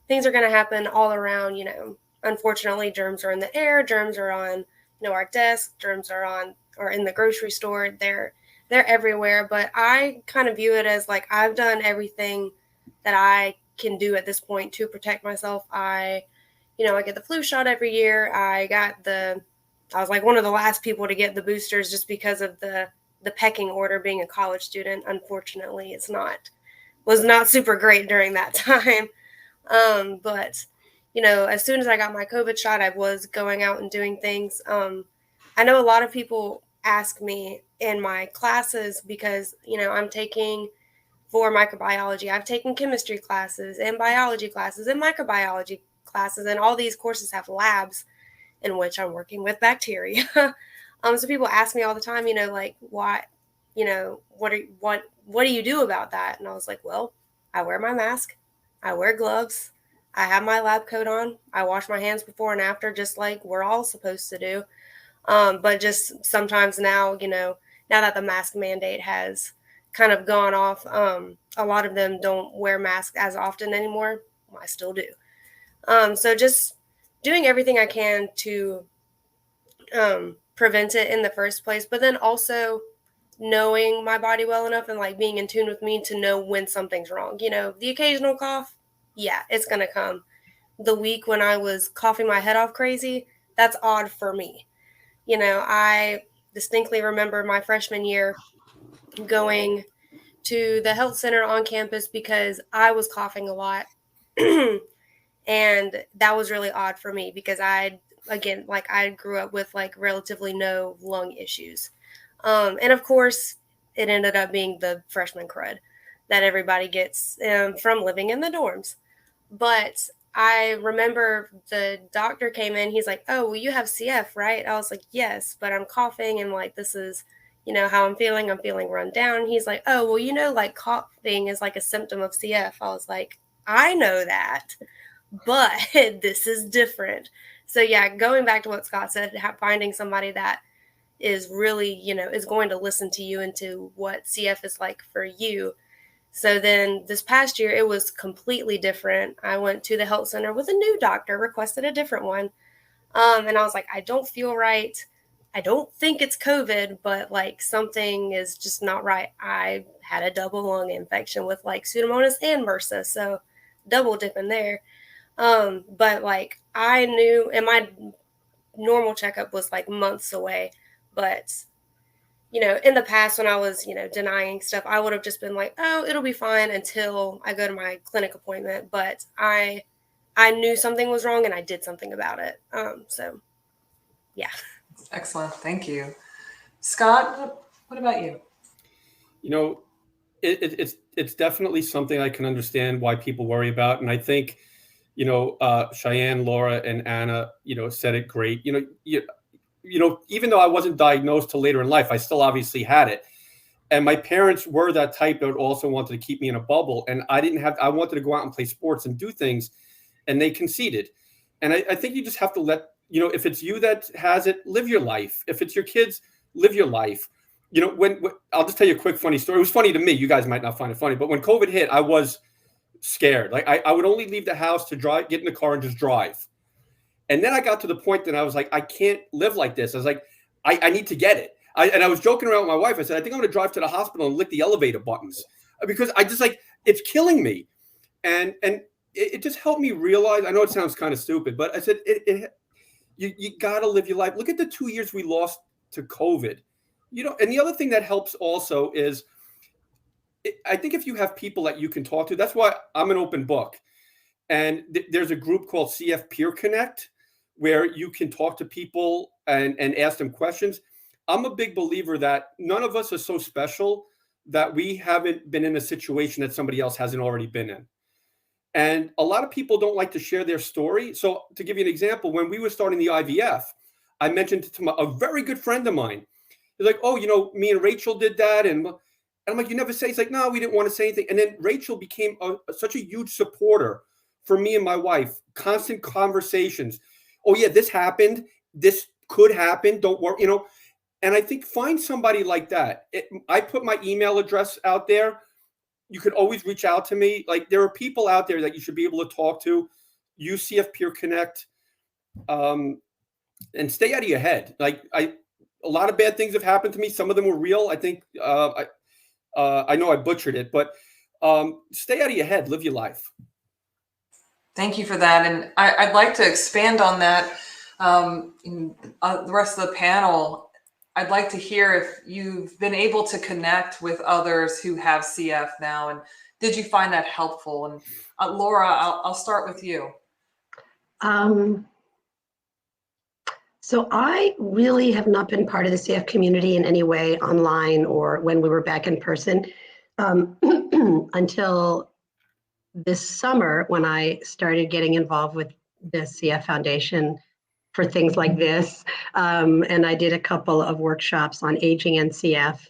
Speaker 2: Things are going to happen all around. Unfortunately, germs are in the air, germs are on, our desk, germs are in the grocery store. They're everywhere. But I kind of view it as like, I've done everything that I can do at this point to protect myself. I get the flu shot every year. I was like one of the last people to get the boosters just because of the pecking order being a college student. Unfortunately, was not super great during that time. But as soon as I got my COVID shot, I was going out and doing things. I know a lot of people ask me in my classes because, I'm taking for microbiology. I've taken chemistry classes and biology classes and microbiology classes, and all these courses have labs in which I'm working with bacteria. So people ask me all the time, like, why, what do you do about that? And I was like, well, I wear my mask, I wear gloves, I have my lab coat on, I wash my hands before and after, just like we're all supposed to do. But just sometimes now, now that the mask mandate has kind of gone off, a lot of them don't wear masks as often anymore. I still do. So just doing everything I can to prevent it in the first place, but then also knowing my body well enough and like being in tune with me to know when something's wrong. The occasional cough, yeah, it's going to come. The week when I was coughing my head off crazy, that's odd for me. distinctly remember my freshman year going to the health center on campus because I was coughing a lot. And that was really odd for me because I grew up with like relatively no lung issues. And of course, it ended up being the freshman crud that everybody gets from living in the dorms. But I remember the doctor came in. He's like, "Oh, well, you have CF, right?" I was like, "Yes, but I'm coughing and like this is, how I'm feeling. I'm feeling run down." He's like, "Oh, well, like coughing is like a symptom of CF." I was like, "I know that, but this is different." So yeah, going back to what Scott said, finding somebody that is really, is going to listen to you and to what CF is like for you. So then this past year, it was completely different. I went to the health center with a new doctor, requested a different one. And I was like, I don't feel right. I don't think it's COVID, but like something is just not right. I had a double lung infection with like Pseudomonas and MRSA. So double dipping there. But like I knew, and my normal checkup was like months away. But, in the past when I was, denying stuff, I would have just been like, oh, it'll be fine until I go to my clinic appointment. But I knew something was wrong and I did something about it. So, yeah.
Speaker 1: Excellent. Thank you. Scott, what about you?
Speaker 4: It's definitely something I can understand why people worry about. And I think, Cheyenne, Laura, and Anna, said it great. Even though I wasn't diagnosed till later in life, I still obviously had it. And my parents were that type that also wanted to keep me in a bubble. And I wanted to go out and play sports and do things, and they conceded. And I think you just have to let, if it's you that has it, live your life. If it's your kids, live your life. When I'll just tell you a quick funny story. It was funny to me. You guys might not find it funny, but when COVID hit, I was scared. Like I would only leave the house to get in the car and just drive. And then I got to the point that I was like, I can't live like this. I was like, I need to get it. And I was joking around with my wife. I said, I think I'm going to drive to the hospital and lick the elevator buttons because I just it's killing me. And it just helped me realize, I know it sounds kind of stupid, but I said, you got to live your life. Look at the 2 years we lost to COVID, and the other thing that helps also is I think if you have people that you can talk to, that's why I'm an open book. And there's a group called CF Peer Connect where you can talk to people and ask them questions. I'm a big believer that none of us are so special that we haven't been in a situation that somebody else hasn't already been in. And a lot of people don't like to share their story. So to give you an example, when we were starting the IVF, I mentioned it to a very good friend of mine. He's like, oh, me and Rachel did that. And I'm like, you never say? He's like, no, we didn't want to say anything. And then Rachel became such a huge supporter for me and my wife, constant conversations. Oh yeah, this happened. This could happen. Don't worry, And I think find somebody like that. I put my email address out there. You could always reach out to me. Like there are people out there that you should be able to talk to. Use CF Peer Connect, and stay out of your head. Like a lot of bad things have happened to me. Some of them were real. I think I know I butchered it, but stay out of your head. Live your life.
Speaker 1: Thank you for that. And I'd like to expand on that. The rest of the panel, I'd like to hear if you've been able to connect with others who have CF now, and did you find that helpful? And Laura, I'll start with you.
Speaker 5: So I really have not been part of the CF community in any way online or when we were back in person until this summer when I started getting involved with the CF Foundation for things like this. And I did a couple of workshops on aging and CF.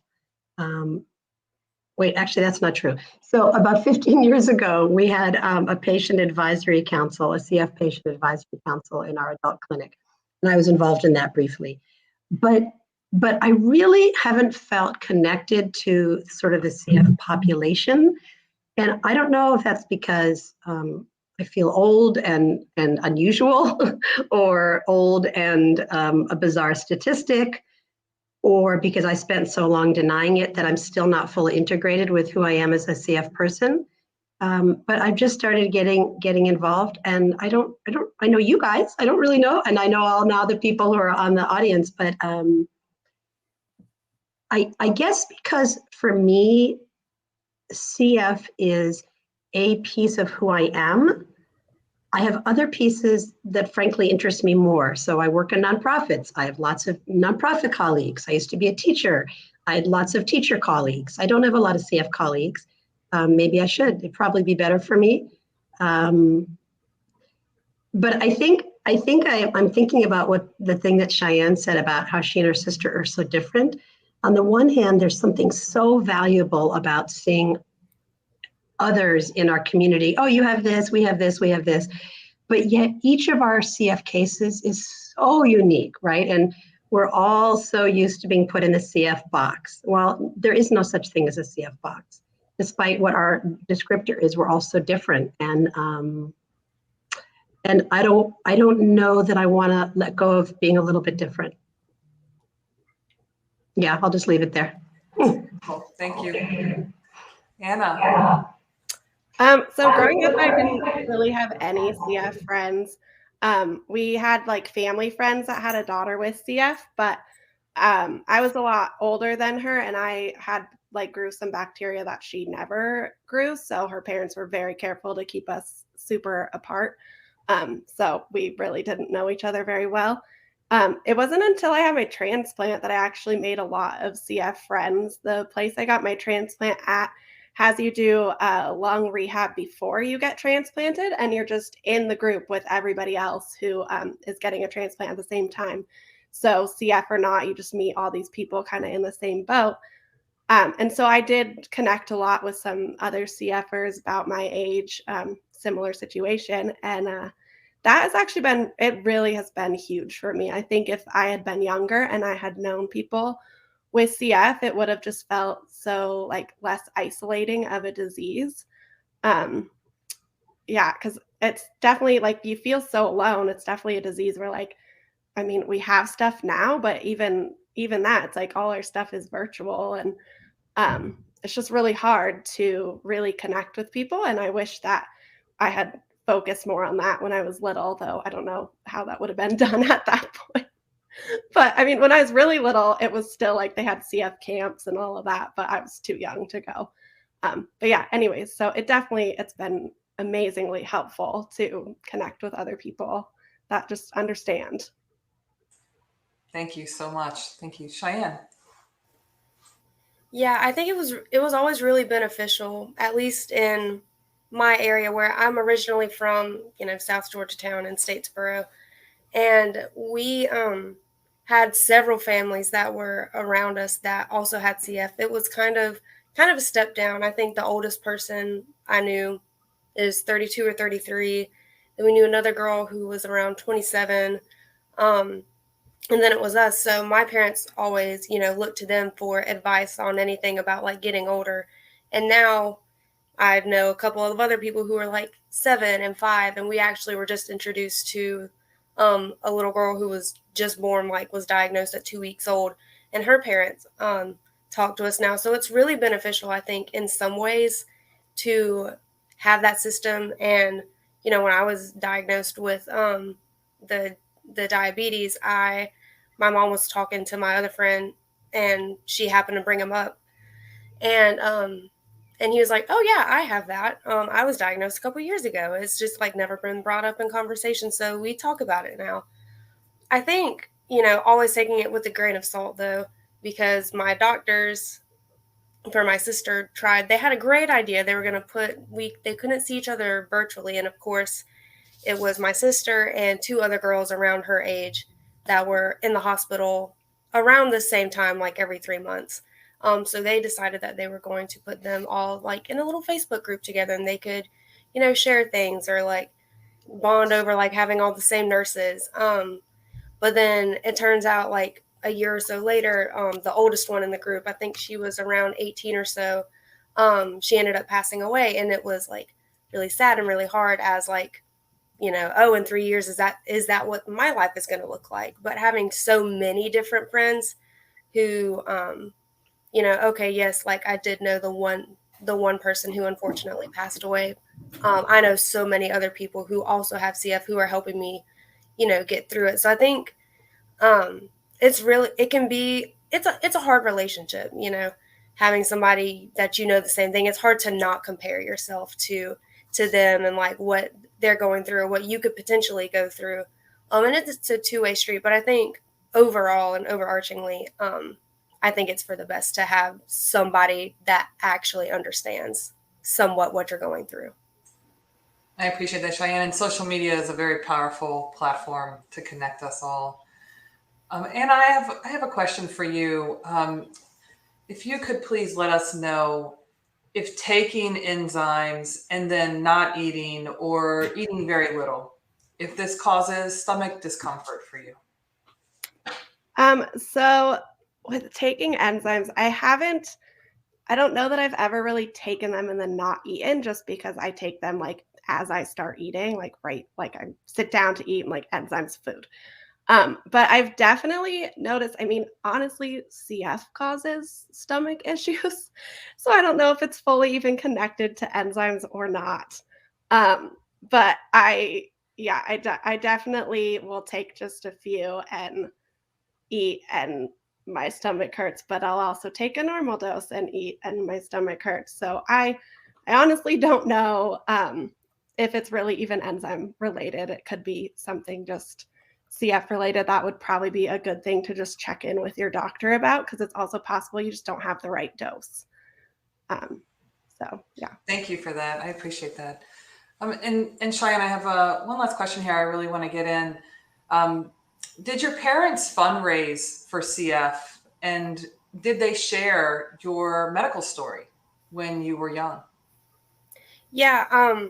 Speaker 5: Wait, actually, that's not true. So about 15 years ago, we had a patient advisory council, a CF patient advisory council in our adult clinic. And I was involved in that briefly. But I really haven't felt connected to sort of the CF population. And I don't know if that's because I feel old and unusual or old and a bizarre statistic, or because I spent so long denying it that I'm still not fully integrated with who I am as a CF person. But I've just started getting involved, and I know you guys, I don't really know, and I know all now the people who are on the audience, but I guess because for me, CF is a piece of who I am. I have other pieces that frankly interest me more. So I work in nonprofits. I have lots of nonprofit colleagues. I used to be a teacher. I had lots of teacher colleagues. I don't have a lot of CF colleagues. Maybe I should. It'd probably be better for me. But I'm thinking about what the thing that Cheyenne said about how she and her sister are so different. On the one hand, there's something so valuable about seeing others in our community. Oh, you have this, we have this, we have this. But yet each of our CF cases is so unique, right? And we're all so used to being put in the CF box. Well, there is no such thing as a CF box. Despite what our descriptor is, we're all so different. And I don't know that I want to let go of being a little bit different. Yeah, I'll just leave it there.
Speaker 1: Well, thank you. Anna.
Speaker 3: So growing up, I didn't really have any CF friends. We had like family friends that had a daughter with CF, but I was a lot older than her, and I had like grew some bacteria that she never grew. So her parents were very careful to keep us super apart. So we really didn't know each other very well. It wasn't until I had my transplant that I actually made a lot of CF friends. The place I got my transplant at has you do lung rehab before you get transplanted, and you're just in the group with everybody else who is getting a transplant at the same time. So CF or not, you just meet all these people kind of in the same boat. And so I did connect a lot with some other CFers about my age, similar situation. And that has actually been, it really has been huge for me. I think if I had been younger and I had known people with CF, it would have just felt so like less isolating of a disease. Yeah, because it's definitely like you feel so alone. It's definitely a disease where like, I mean, we have stuff now, but even that, it's like all our stuff is virtual, and it's just really hard to really connect with people. And I wish that I had focused more on that when I was little, though I don't know how that would have been done at that point. But I mean, when I was really little, it was still like they had CF camps and all of that, but I was too young to go. But yeah, anyways, so it's been amazingly helpful to connect with other people that just understand.
Speaker 1: Thank you so much. Thank you. Cheyenne.
Speaker 2: Yeah, I think it was always really beneficial, at least in my area where I'm originally from, South Georgetown in Statesboro. And we had several families that were around us that also had CF. It was kind of a step down. I think the oldest person I knew is 32 or 33. And we knew another girl who was around 27. And then it was us. So my parents always, looked to them for advice on anything about like getting older. And now I know a couple of other people who are like 7 and 5. And we actually were just introduced to a little girl who was just born, like was diagnosed at 2 weeks old. And her parents talk to us now. So it's really beneficial, I think, in some ways to have that system. And, when I was diagnosed with the diabetes, my mom was talking to my other friend, and she happened to bring him up, and he was like, "Oh yeah, I have that. I was diagnosed a couple years ago. It's just like never been brought up in conversation, so we talk about it now." I think always taking it with a grain of salt though, because my doctors for my sister they had a great idea. They were going to they couldn't see each other virtually, and of course it was my sister and 2 other girls around her age that were in the hospital around the same time, like every 3 months. So they decided that they were going to put them all like in a little Facebook group together, and they could, share things or like bond over like having all the same nurses. But then it turns out like a year or so later, the oldest one in the group, I think she was around 18 or so, she ended up passing away. And it was like really sad and really hard as like, in 3 years, is that what my life is going to look like? But having so many different friends who, okay, yes, like I did know the one person who unfortunately passed away. I know so many other people who also have CF who are helping me, get through it. So I think it's it's a hard relationship, having somebody that the same thing. It's hard to not compare yourself to them and like what they're going through or what you could potentially go through. And it's a two-way street, but I think overall and overarchingly, I think it's for the best to have somebody that actually understands somewhat what you're going through.
Speaker 1: I appreciate that, Cheyenne. And social media is a very powerful platform to connect us all. Anna, I have a question for you. If you could please let us know if taking enzymes and then not eating or eating very little, if this causes stomach discomfort for you.
Speaker 3: So with taking enzymes, I don't know that I've ever really taken them and then not eaten, just because I take them like as I start eating, like like I sit down to eat and like enzymes food. But I've definitely noticed, honestly, CF causes stomach issues. So I don't know if it's fully even connected to enzymes or not. But I definitely will take just a few and eat and my stomach hurts, but I'll also take a normal dose and eat and my stomach hurts. So I honestly don't know if it's really even enzyme related. It could be something just CF related. That would probably be a good thing to just check in with your doctor about, because it's also possible you just don't have the right dose. So yeah.
Speaker 1: Thank you for that. I appreciate that. And Cheyenne, I have one last question here I really want to get in. Did your parents fundraise for CF, and did they share your medical story when you were young?
Speaker 2: Yeah,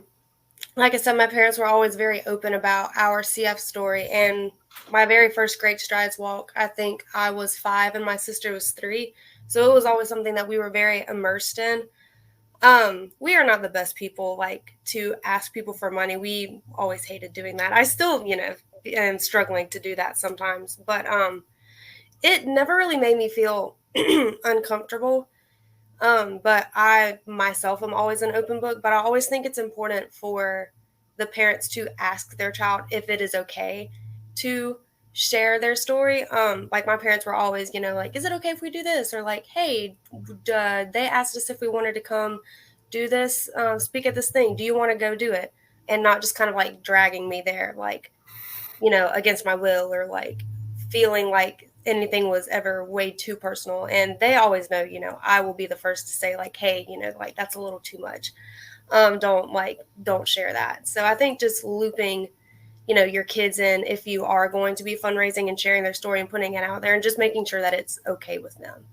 Speaker 2: like I said, my parents were always very open about our CF story. And my very first Great Strides walk, I think I was 5 and my sister was 3. So it was always something that we were very immersed in. We are not the best people to ask people for money. We always hated doing that. I still, am struggling to do that sometimes, but it never really made me feel uncomfortable. But I myself am always an open book, but I always think it's important for the parents to ask their child if it is okay to share their story. Like my parents were always, is it okay if we do this? Or like, hey, they asked us if we wanted to come do this, speak at this thing. Do you want to go do it? And not just kind of like dragging me there, against my will, or like feeling like anything was ever way too personal. And they always know, I will be the first to say like, hey, that's a little too much. Don't share that. So I think just looping, your kids in, if you are going to be fundraising and sharing their story and putting it out there, and just making sure that it's okay with them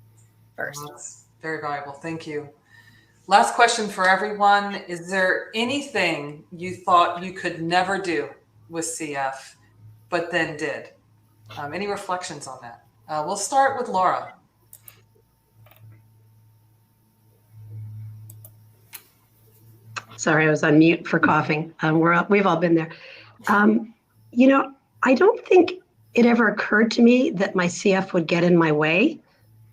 Speaker 2: first.
Speaker 1: Well, that's very valuable. Thank you. Last question for everyone. Is there anything you thought you could never do with CF, but then did? Any reflections on that? We'll start with Laura.
Speaker 5: Sorry, I was on mute for coughing. We've all been there. I don't think it ever occurred to me that my CF would get in my way,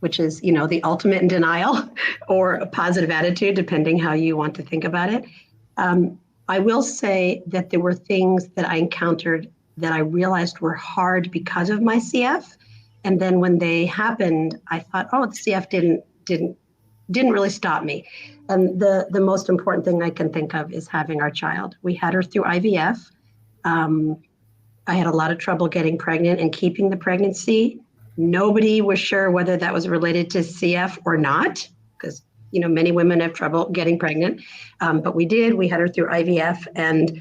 Speaker 5: which is, the ultimate in denial or a positive attitude, depending how you want to think about it. I will say that there were things that I encountered that I realized were hard because of my CF. And then when they happened, I thought, oh, the CF didn't really stop me. And the most important thing I can think of is having our child. We had her through IVF. I had a lot of trouble getting pregnant and keeping the pregnancy. Nobody was sure whether that was related to CF or not, because many women have trouble getting pregnant. But we did. We had her through IVF, and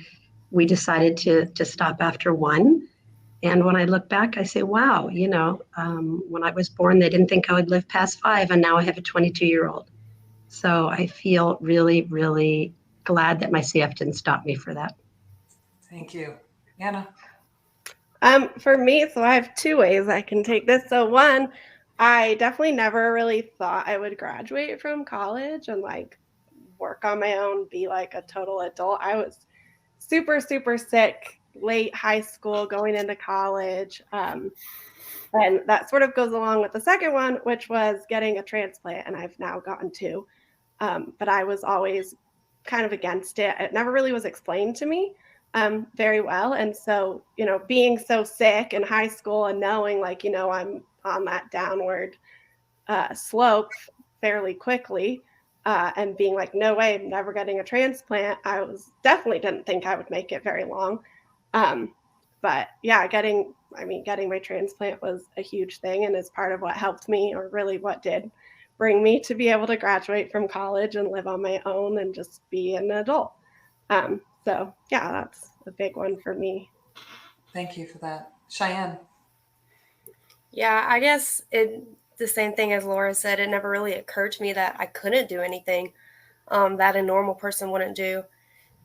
Speaker 5: we decided to stop after 1. And when I look back, I say, wow, when I was born, they didn't think I would live past 5, and now I have a 22-year-old. So I feel really, really glad that my CF didn't stop me for that.
Speaker 1: Thank you. Anna?
Speaker 3: For me, so I have 2 ways I can take this. So one, I definitely never really thought I would graduate from college and work on my own, be like a total adult. I was super, super sick late high school, going into college. And that sort of goes along with the second one, which was getting a transplant, and I've now gotten 2. But I was always kind of against it. It never really was explained to me very well. And so, being so sick in high school and knowing I'm on that downward slope fairly quickly, and being like, no way, I'm never getting a transplant. I was definitely didn't think I would make it very long. But yeah, getting my transplant was a huge thing and is part of what helped me, or really what did bring me to be able to graduate from college and live on my own and just be an adult. So yeah, that's a big one for me.
Speaker 1: Thank you for that. Cheyenne.
Speaker 2: Yeah, I guess the same thing as Laura said. It never really occurred to me that I couldn't do anything that a normal person wouldn't do,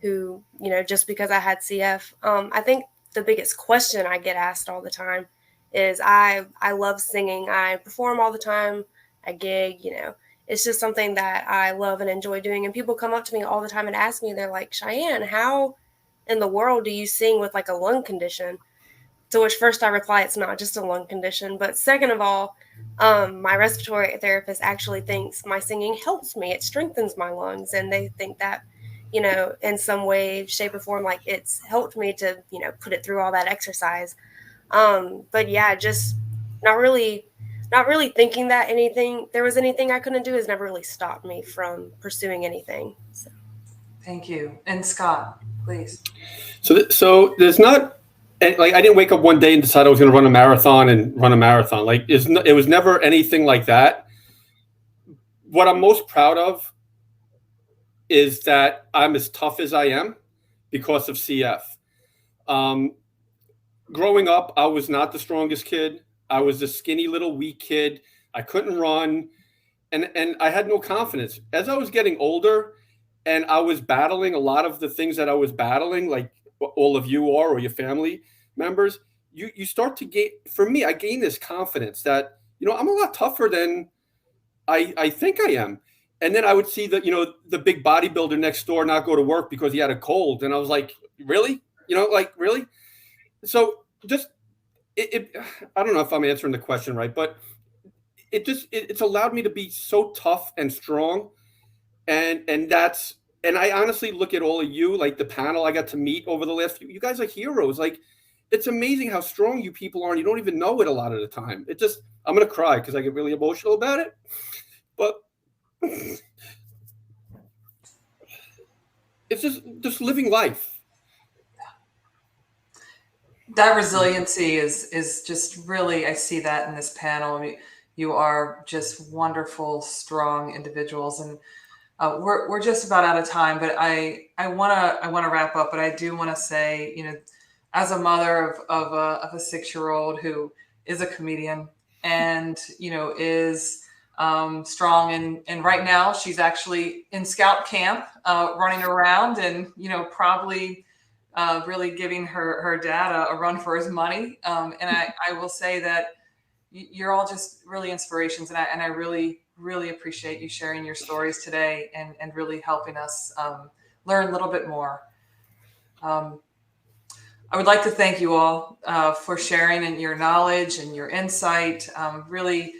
Speaker 2: who, just because I had CF. I think the biggest question I get asked all the time is I love singing. I perform all the time. I gig, it's just something that I love and enjoy doing. And people come up to me all the time and ask me, they're like, Cheyenne, how in the world do you sing with like a lung condition? To which first I reply, it's not just a lung condition. But second of all, my respiratory therapist actually thinks my singing helps me. It strengthens my lungs. And they think that, in some way, shape, or form, like it's helped me to, put it through all that exercise. But yeah, just not really thinking that there was anything I couldn't do has never really stopped me from pursuing anything. So.
Speaker 1: Thank you. And Scott, please.
Speaker 4: So there's not, like, I didn't wake up one day and decide I was going to run a marathon. Like, it was never anything like that. What I'm most proud of is that I'm as tough as I am because of CF. Growing up, I was not the strongest kid. I was a skinny little weak kid. I couldn't run, and I had no confidence. As I was getting older and I was battling a lot of the things that I was battling, like all of you are, or your family members, you start to gain, for me, I gained this confidence that, I'm a lot tougher than I think I am. And then I would see the big bodybuilder next door not go to work because he had a cold. And I was like, really? Really? So just, I don't know if I'm answering the question right, but it's allowed me to be so tough and strong. And I honestly look at all of you, like the panel I got to meet over the last few, you guys are heroes. Like, it's amazing how strong you people are, and you don't even know it a lot of the time. I'm going to cry because I get really emotional about it. But it's just living life.
Speaker 1: That resiliency is just really, I see that in this panel. I mean, you are just wonderful, strong individuals, and we're just about out of time. But I want to wrap up. But I do want to say, as a mother of a 6-year-old who is a comedian and is strong, and right now she's actually in scout camp, running around, and probably really giving her dad a run for his money. And I will say that you're all just really inspirations, and I really, really appreciate you sharing your stories today and really helping us learn a little bit more. I would like to thank you all for sharing and your knowledge and your insight, really,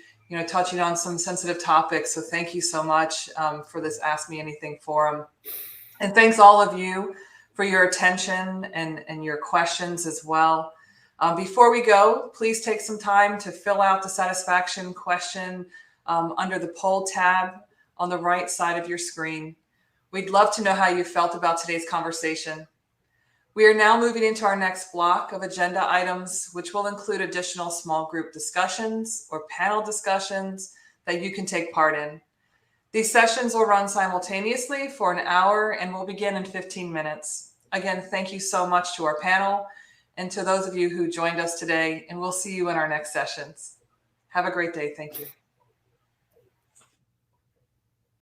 Speaker 1: touching on some sensitive topics. So thank you so much for this Ask Me Anything forum. And thanks all of you for your attention and your questions as well. Before we go, please take some time to fill out the satisfaction question under the poll tab on the right side of your screen. We'd love to know how you felt about today's conversation. We are now moving into our next block of agenda items, which will include additional small group discussions or panel discussions that you can take part in. These sessions will run simultaneously for an hour and will begin in 15 minutes. Again, thank you so much to our panel and to those of you who joined us today, and we'll see you in our next sessions. Have a great day. Thank you.